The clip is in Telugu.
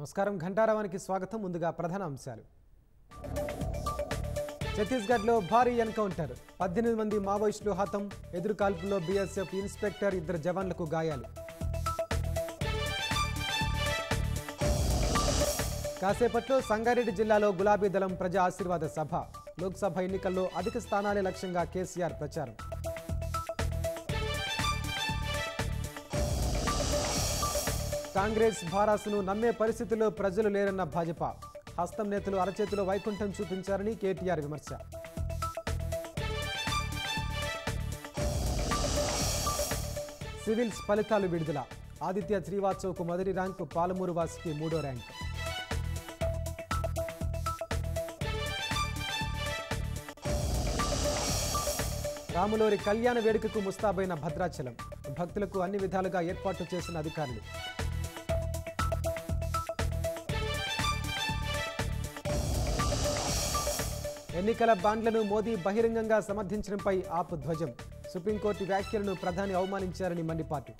నమస్కారం ఘంటారావానికి స్వాగతం. ముందుగా ప్రధాన అంశాలు. ఛత్తీస్గఢ్లో భారీ ఎన్కౌంటర్, 18 మంది మావోయిస్టులు హతం. ఎదురుకాల్పుల్లో బీఎస్ఎఫ్ ఇన్స్పెక్టర్, 2 జవాన్లకు గాయాలు. కాసేపట్లో సంగారెడ్డి జిల్లాలో గులాబీ దళం ప్రజా ఆశీర్వాద సభ. లోక్సభ ఎన్నికల్లో అధిక స్థానాలే లక్ష్యంగా కేసీఆర్ ప్రచారం. కాంగ్రెస్ భారాసును నమ్మే పరిస్థితుల్లో ప్రజలు లేరన్న భాజపా. హస్తం నేతలు అరచేతిలో వైకుంఠం చూపించారని కేటీఆర్ విమర్శ. సివిల్స్ ఫలితాలు విడుదల. ఆదిత్య శ్రీవాత్సవ్కు మొదటి ర్యాంకు, పాలమూరు వాసికి 3వ ర్యాంకు. రాములోరి కళ్యాణ వేడుకకు ముస్తాబైన భద్రాచలం. భక్తులకు అన్ని విధాలుగా ఏర్పాట్లు చేసిన అధికారులు. ఎన్నికల బాండ్లను మోదీ బహిరంగంగా సమర్థించడంపై ఆప్ ధ్వజం. సుప్రీంకోర్టు వ్యాఖ్యలను ప్రధాని అవమానించారని మండిపాటు.